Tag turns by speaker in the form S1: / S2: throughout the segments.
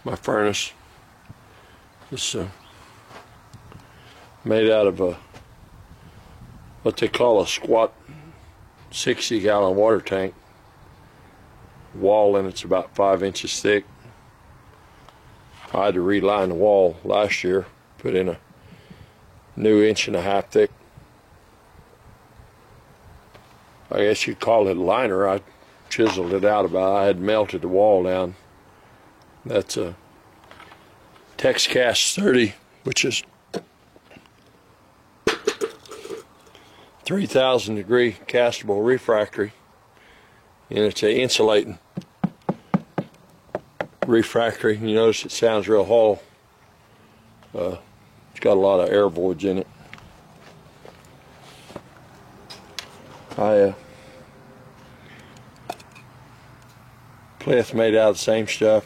S1: My furnace is made out of what they call a squat 60-gallon water tank. Wall in it's about 5 inches thick. I had to reline the wall last year, put in a new 1.5 inch thick, I guess you'd call it a liner. I chiseled it out I had melted the wall down. That's a TexCast 30, which is 3,000 degree castable refractory, and it's an insulating refractory. You notice it sounds real hollow. It's got a lot of air voids in it. Plith made out of the same stuff.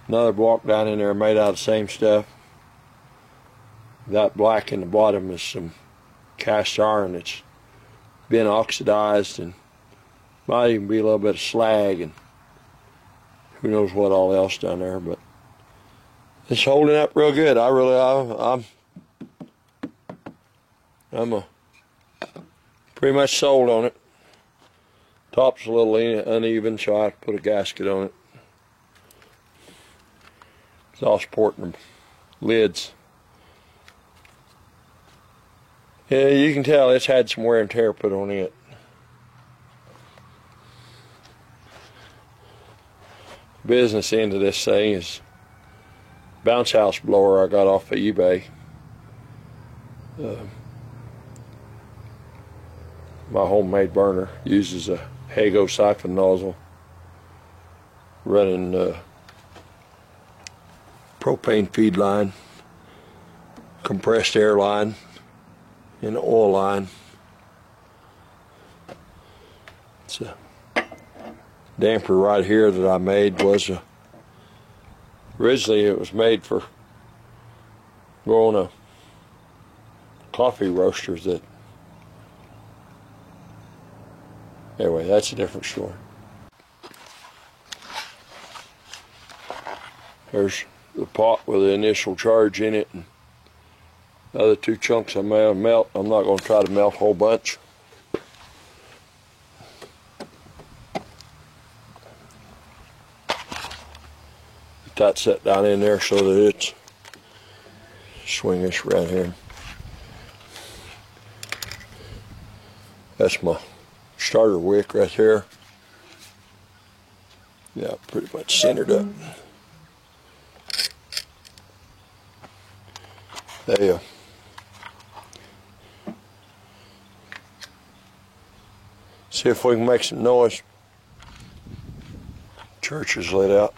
S1: Another block down in there made out of the same stuff. That black in the bottom is some cast iron that's been oxidized, and might even be a little bit of slag, and who knows what all else down there, but it's holding up real good. I'm pretty much sold on it. Top's a little uneven, so I have to put a gasket on it. Exhaust port and lids. Yeah, you can tell it's had some wear and tear put on it. Business end of this thing is bounce house blower I got off of eBay. My homemade burner uses a Hago siphon nozzle running propane feed line, compressed air line, and oil line. It's a damper right here that I made was originally it was made for growing a coffee roaster that, anyway, that's a different story. There's the pot with the initial charge in it, and the other two chunks I may melt. I'm not going to try to melt a whole bunch. That's set down in there so that it's swing this around here. That's my starter wick right there. Yeah, pretty much centered up. There. See if we can make some noise. Church is lit out.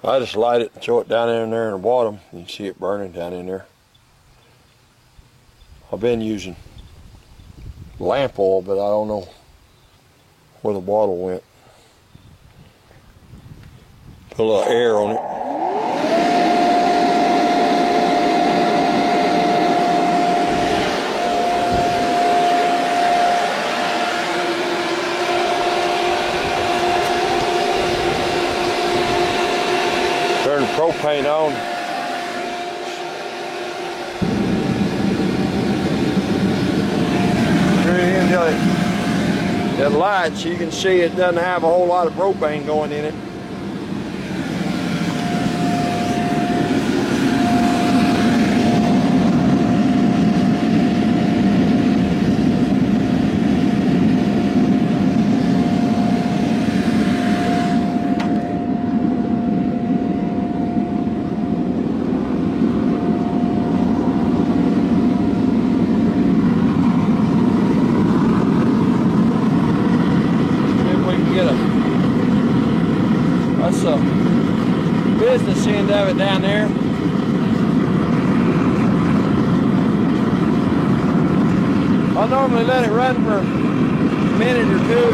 S1: I just light it and throw it down in there in the bottom. You can see it burning down in there. I've been using lamp oil, but I don't know where the bottle went. Put a little air on it. Turn the propane on. It lights, you can see it doesn't have a whole lot of propane going in it.
S2: business end of it down there. I'll normally let it run for a minute or two.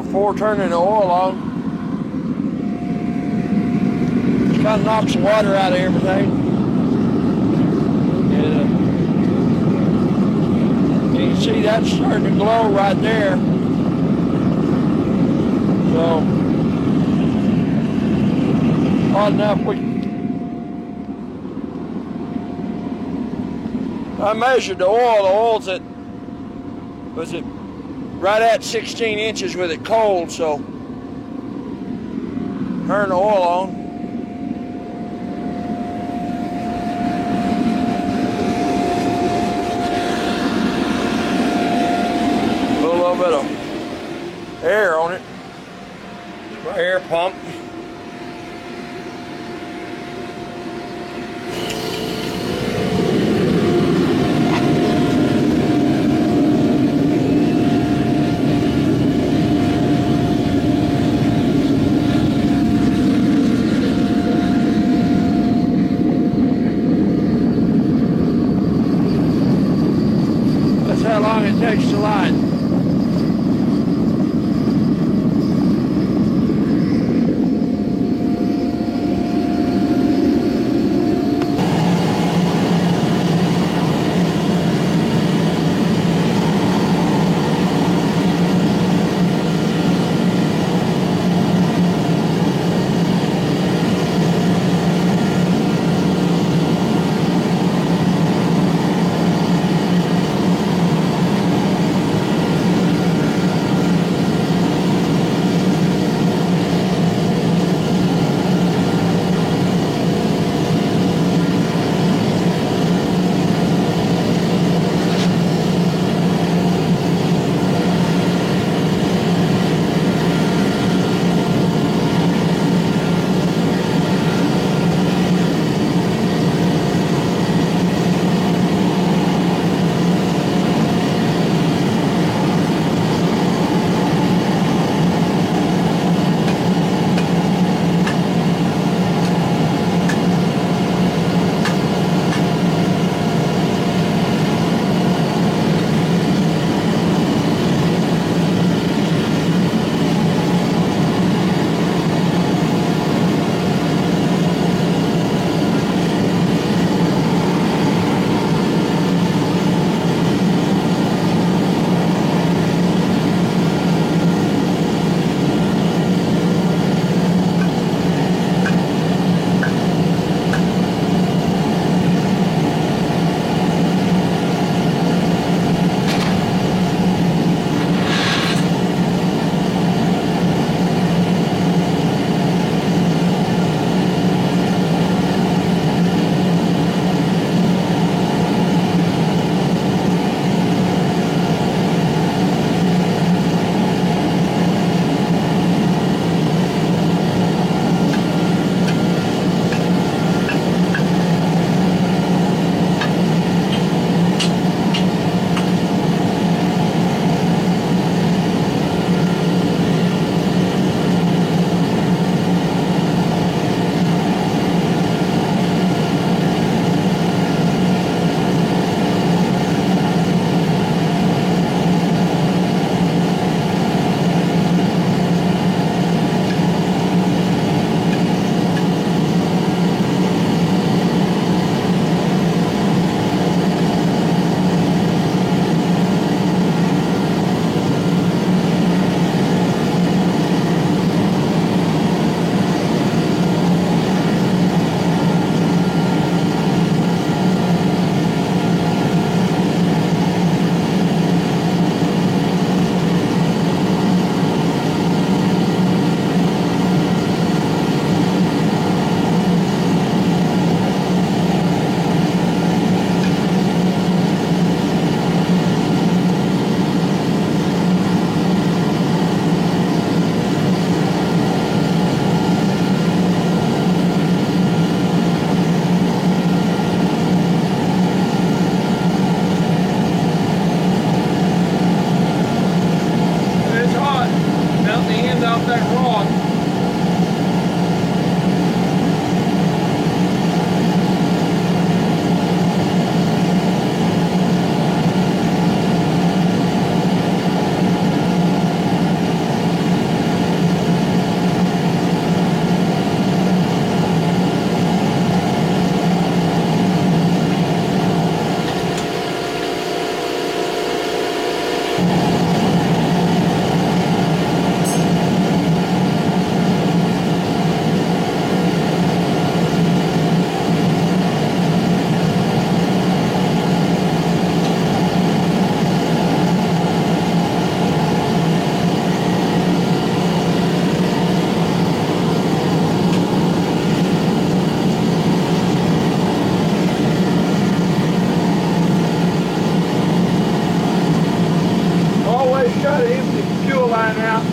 S2: Before turning the oil on. Just kind of knocks the water out of everything. And you can see that's starting to glow right there. So, hot enough I measured the oil. The oil's at, was it right at 16 inches with it cold, so turn the oil on. Put a little bit of air on it. My air pump. How long it takes to light. Try to empty the fuel line out.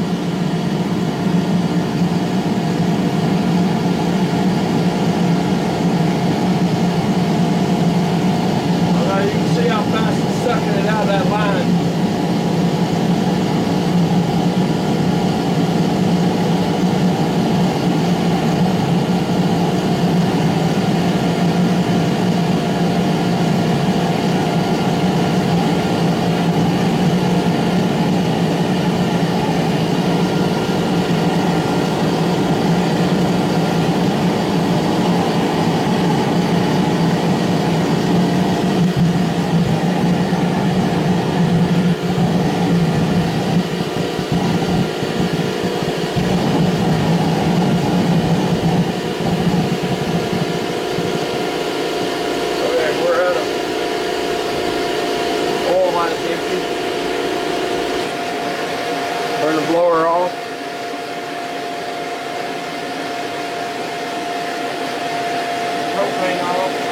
S2: Although you can see how fast it's sucking it out of that line. Turn the blower off. Propane off.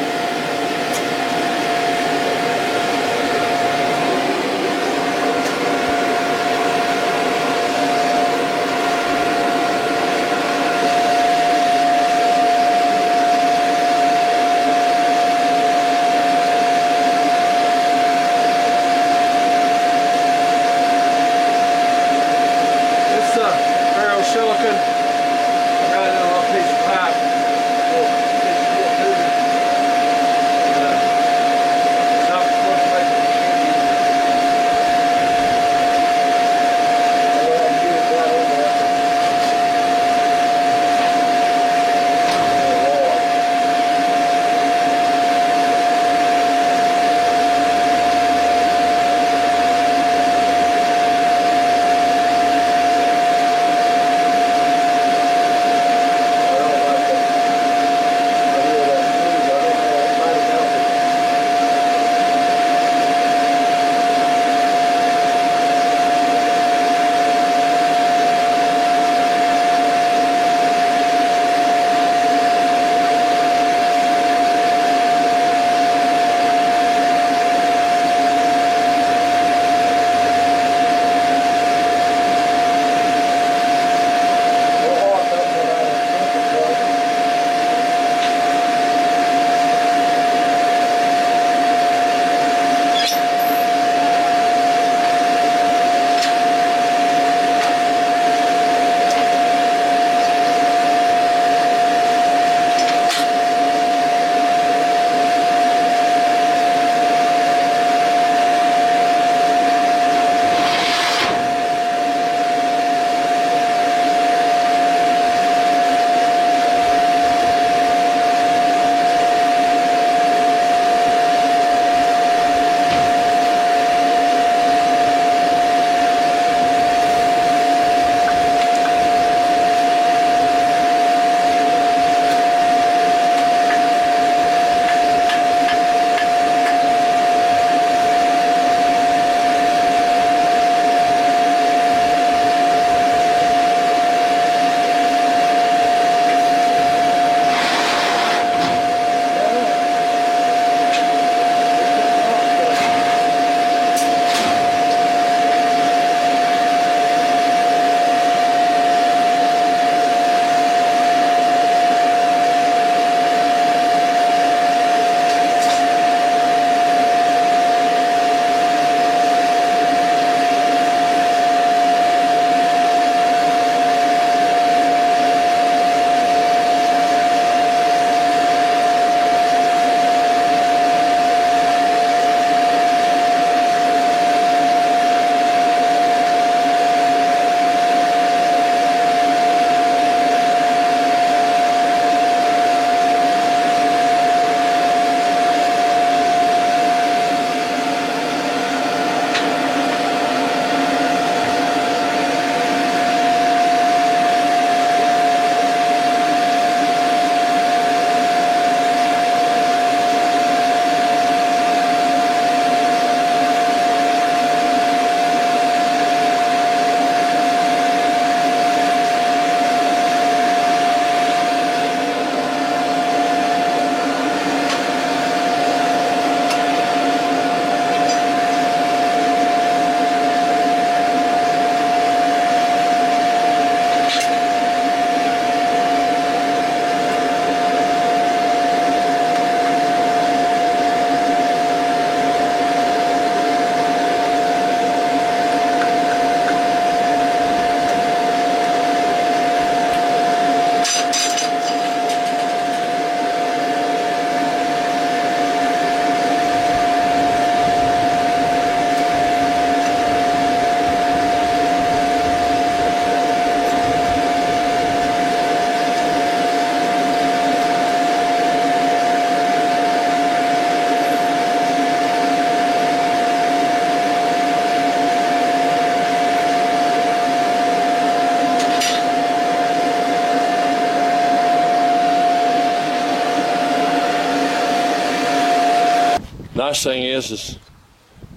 S1: Nice thing is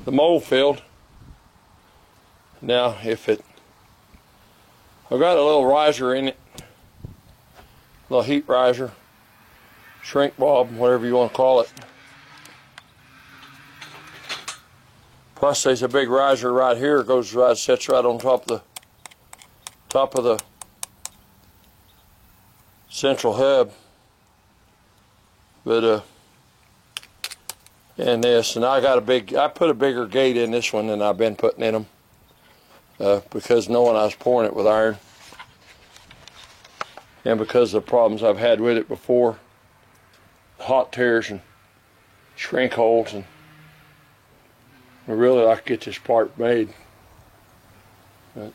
S1: the mold filled. Now I've got a little riser in it, a little heat riser, shrink bob, whatever you want to call it. Plus there's a big riser right here, sits right on top of the central hub. But and I put a bigger gate in this one than I've been putting in them, because knowing I was pouring it with iron, and because of the problems I've had with it before, hot tears and shrink holes, and I really like to get this part made. But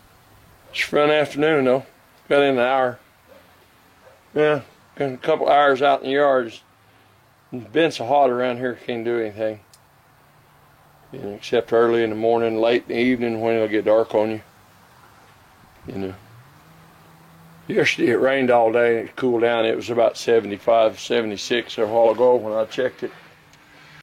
S1: it's for an afternoon though. Got in an hour. Yeah, and a couple hours out in the yard. It's been so hot around here, can't do anything. Except early in the morning, late in the evening when it'll get dark on you. Yesterday it rained all day and it cooled down. It was about 75, 76 a while ago when I checked it.